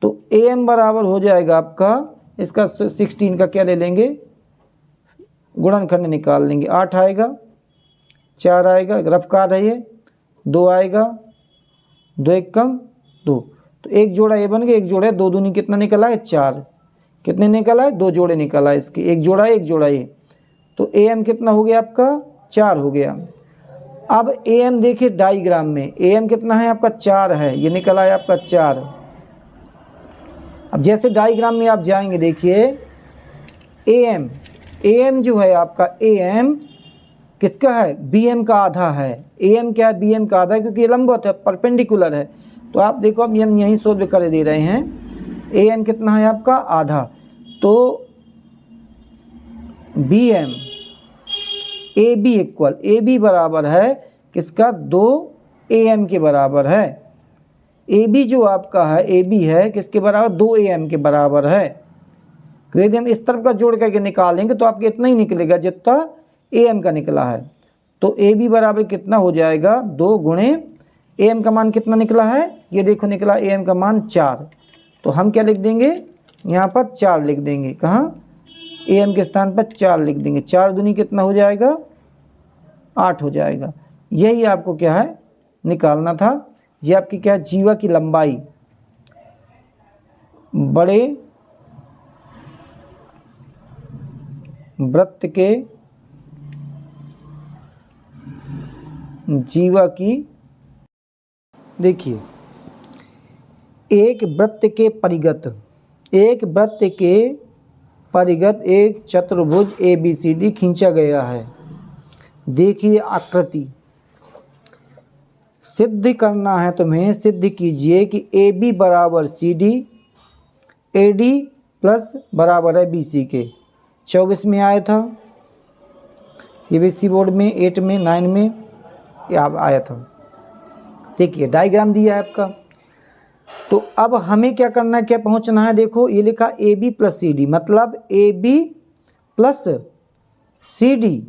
तो ए एम बराबर हो जाएगा आपका, इसका 16 का क्या ले लेंगे, गुणनखंड निकाल लेंगे। 8 आएगा, 4 आएगा, रफकार है ये, 2 आएगा, 2 1 कम 2। तो एक जोड़ा ये बन गया, एक जोड़ा 2 दूनी कितना निकला है 4। कितने निकला है, 2 जोड़े निकला है इसके, एक जोड़ा ये। तो ए एम कितना हो गया आपका 4 हो गया। अब ए एम देखिए डायग्राम में, ए एम कितना है आपका 4 है, ये निकला है आपका 4। अब जैसे डायग्राम में आप जाएंगे देखिए ए एम जो है आपका ए एम किसका है, बी एम का आधा है। ए एम क्या है, बी एम का आधा है, क्योंकि ये लंबवत है, परपेंडिकुलर है। तो आप देखो अब हम यहीं सोल्व कर दे रहे हैं। ए एम कितना है आपका आधा, तो B M A B equal, A B बराबर है किसका 2 ए एम के बराबर है। ए बी जो आपका है, ए बी है किसके बराबर, 2am के बराबर है। यदि हम इस तरफ का जोड़ करके निकालेंगे तो आपके इतना ही निकलेगा जितना am का निकला है। तो ए बी बराबर कितना हो जाएगा, 2 गुणे am का मान कितना निकला है, ये देखो निकला am का मान 4। तो हम क्या लिख देंगे, यहाँ पर 4 लिख देंगे, कहाँ am के स्थान पर 4 लिख देंगे। 4 दूनी कितना हो जाएगा, 8 हो जाएगा। यही आपको क्या है निकालना था। ये आपकी क्या है, जीवा की लंबाई बड़े वृत्त के जीवा की, देखिए एक वृत्त के परिगत, एक वृत्त के परिगत एक चतुर्भुज ABCD खींचा गया है। देखिए आकृति, सिद्ध करना है तुम्हें, सिद्ध कीजिए कि AB बराबर CD, AD प्लस बराबर है BC के। 24 में आया था, CBSE बोर्ड में 8 में 9 में यहाँ आया था। देखिए डायग्राम दिया है आपका। तो अब हमें क्या करना है, क्या पहुंचना है, देखो ये लिखा AB प्लस CD, मतलब AB प्लस CD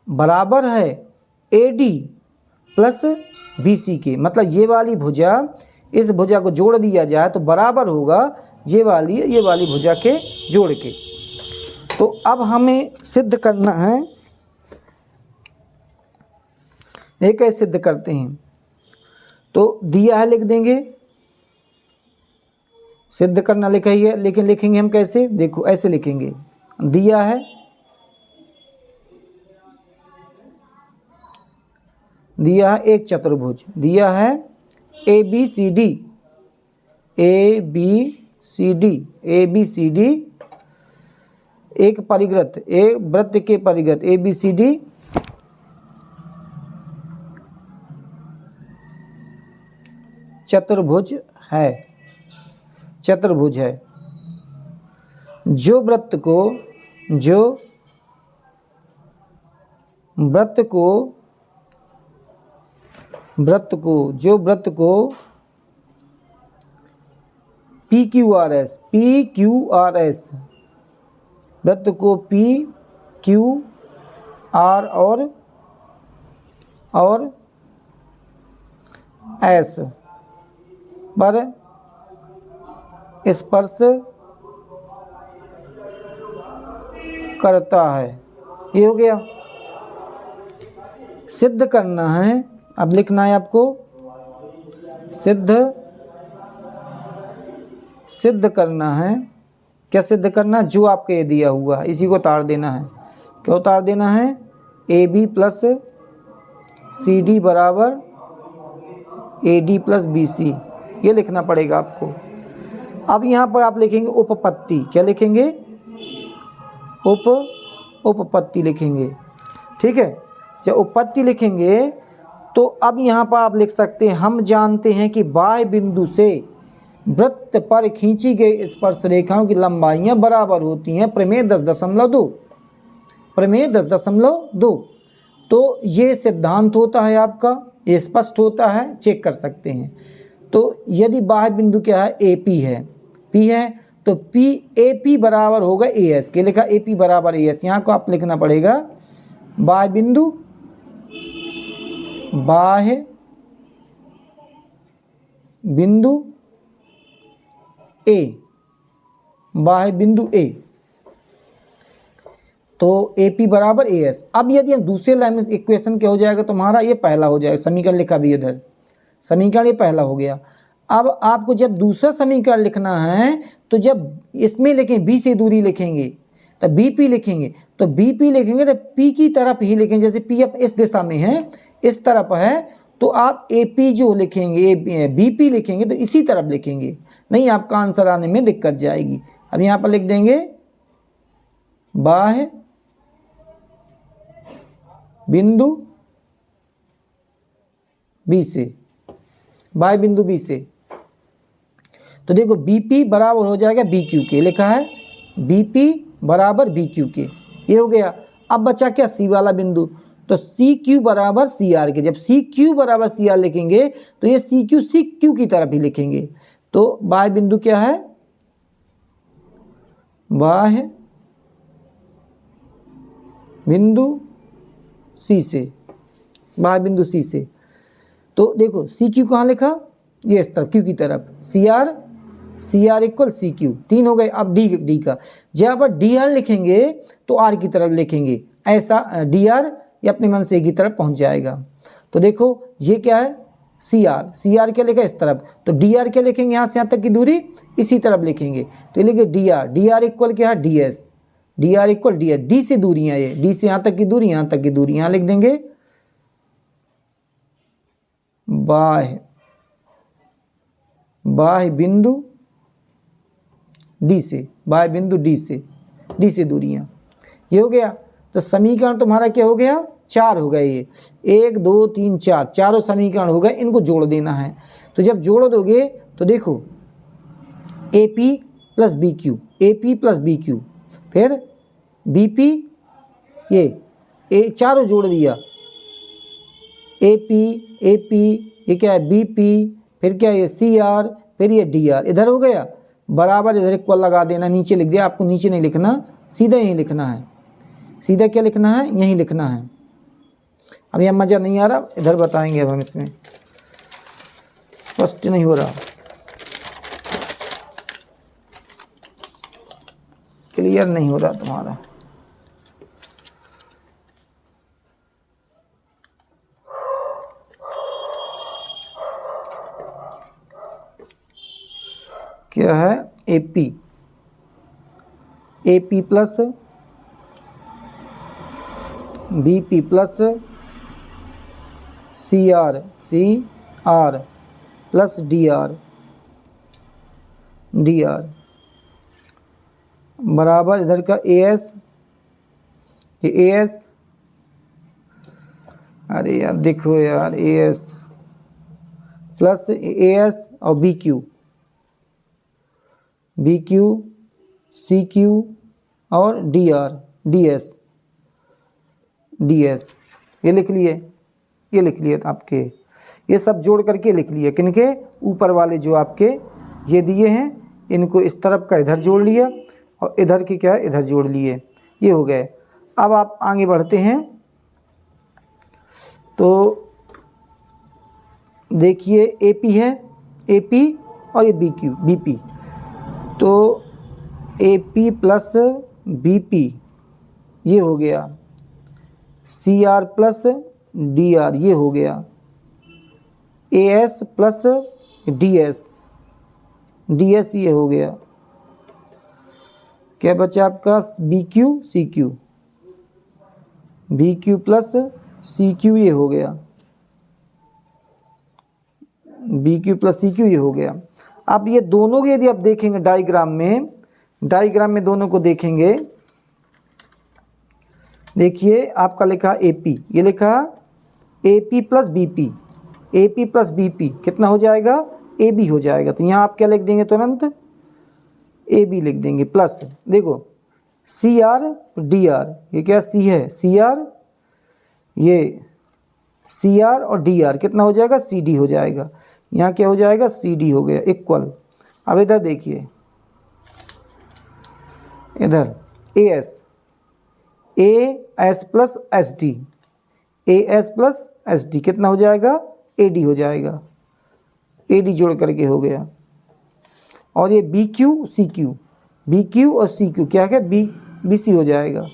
बराबर है AD प्लस BC के। मतलब ये वाली भुजा, इस भुजा को जोड़ दिया जाए तो बराबर होगा ये वाली भुजा के जोड़ के। तो अब हमें सिद्ध करना है, ये कैसे सिद्ध करते हैं, तो दिया है लिख देंगे, सिद्ध करना लिखा ही है, लेकिन लिखेंगे हम कैसे, देखो ऐसे लिखेंगे, दिया है, दिया है एक चतुर्भुज, दिया है ABCD, एक परिवृत्त, एक वृत्त के परिगत ABCD चतुर्भुज है, चतुर्भुज है। जो वृत्त को PQRS, वृत्त को PQR और S पर स्पर्श करता है। ये हो गया। सिद्ध करना है, अब लिखना है आपको, सिद्ध करना है। क्या सिद्ध करना, जो आपके ये दिया हुआ है इसी को उतार देना है। क्या उतार देना है, AB प्लस CD बराबर AD प्लस BC, ये लिखना पड़ेगा आपको। अब यहाँ पर आप लिखेंगे उपपत्ति, क्या लिखेंगे, उपपत्ति लिखेंगे, ठीक है। जब उपपत्ति लिखेंगे तो अब यहाँ पर आप लिख सकते हैं, हम जानते हैं कि बाह्य बिंदु से वृत्त पर खींची गई स्पर्श रेखाओं की लंबाइयाँ बराबर होती हैं, प्रमेय 10.2। तो ये सिद्धांत होता है आपका, ये स्पष्ट होता है, चेक कर सकते हैं। तो यदि बाह्य बिंदु क्या है, AP है, P है, तो AP बराबर होगा AS के, लिखा AP बराबर AS। यहाँ को आप लिखना पड़ेगा बाह्य बिंदु A, बाह्य बिंदु A, तो AP बराबर AS। अब यदि हम दूसरे लाइन में इक्वेशन क्या हो जाएगा तुम्हारा, ये पहला हो जाएगा, समीकरण लिखा भी इधर, समीकरण ये पहला हो गया। अब आपको जब दूसरा समीकरण लिखना है तो जब इसमें लिखें B से दूरी लिखेंगे तो BP लिखेंगे, तो BP लिखेंगे तो P की तरफ ही लिखेंगे। जैसे P अब इस दिशा में है, इस तरफ है, तो आप AP जो लिखेंगे, BP लिखेंगे तो इसी तरफ लिखेंगे, नहीं आपका आंसर आने में दिक्कत जाएगी। अब यहाँ पर लिख देंगे बाह्य बिंदु B से, बाह्य बिंदु B से। तो देखो BP बराबर हो जाएगा BQ के, लिखा है BP बराबर BQ के, ये हो गया। अब बचा क्या, C वाला बिंदु, तो सी क्यू बराबर सी आर के, जब सी क्यू बराबर सी आर लिखेंगे तो ये सी क्यू की तरफ ही लिखेंगे। तो बाह्य बिंदु क्या है, बाह्य बिंदु सी से, बाह्य बिंदु सी से। तो देखो सी क्यू कहाँ लिखा, ये इस तरफ क्यू की तरफ, C R equal C Q, 3 हो गए। अब डी का जब डी आर लिखेंगे तो आर की तरफ लिखेंगे, ऐसा डी आर ये अपने मन से एक ही तरफ पहुंच जाएगा। तो देखो ये क्या है, सी आर क्या लिखा इस तरफ, तो डी आर क्या लिखेंगे, यहाँ से यहाँ तक की दूरी इसी तरफ लिखेंगे, तो ये लिखे डी आर इक्वल क्या है, D R equal D S, D से दूरियाँ, ये डी से यहाँ तक की दूरी, यहाँ तक की दूरी, यहाँ लिख देंगे बाह्य बिंदु डी से, बाह्य बिंदु डी से दूरियां, ये हो गया। तो समीकरण तुम्हारा क्या हो गया, 4 हो गए, ये 1 2 3 4 चारों समीकरण हो गए, इनको जोड़ देना है। तो जब जोड़ दोगे तो देखो A P plus B Q, फिर बी पी, ये चारों जोड़ दिया, ए पी ये क्या है, बी पी, फिर क्या है ये सी आर, फिर ये डी आर, इधर हो गया बराबर, इधर इक्वल लगा देना, नीचे लिख दिया। आपको नीचे नहीं लिखना, सीधा यहीं लिखना है, सीधा क्या लिखना है, यहीं लिखना है। अब यह मज़ा नहीं आ रहा, इधर बताएंगे अब हम, इसमें स्पष्ट नहीं हो रहा, क्लियर नहीं हो रहा तुम्हारा। क्या है, A P plus B P plus C R plus D R बराबर इधर का ए एस, अरे यार देखो यार, A S plus A S और बी क्यू सी क्यू और डी एस, ये लिख लिए आपके, ये सब जोड़ करके लिख लिए। किनके, ऊपर वाले जो आपके ये दिए हैं, इनको इस तरफ का इधर जोड़ लिया और इधर की क्या है, इधर जोड़ लिए, ये हो गए। अब आप आगे बढ़ते हैं तो देखिए ए पी और ये बी पी, तो A P plus B P ये हो गया, C R plus D R ये हो गया, A S plus D S ये हो गया। क्या बचा आपका, B Q plus C Q ये हो गया, B Q plus C Q ये हो गया। अब ये दोनों के यदि आप देखेंगे डायग्राम में दोनों को देखेंगे, देखिए आपका लिखा AP, ये लिखा AP प्लस BP, कितना हो जाएगा, AB हो जाएगा। तो यहाँ आप क्या लिख देंगे, तुरंत AB लिख देंगे, प्लस देखो CR DR, ये क्या C है, CR, ये CR और DR कितना हो जाएगा, CD हो जाएगा। यहाँ क्या हो जाएगा, CD हो गया, इक्वल। अब इधर देखिए, इधर AS प्लस SD कितना हो जाएगा, AD हो जाएगा, AD जोड़ करके हो गया। और ये BQ और CQ क्या है, BC हो जाएगा,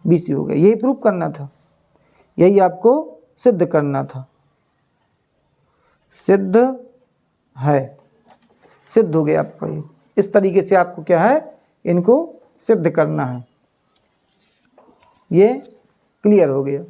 BC हो गया। यही प्रूफ करना था, यही आपको सिद्ध करना था, सिद्ध हो गया आपका। ये इस तरीके से आपको क्या है, इनको सिद्ध करना है। ये क्लियर हो गया।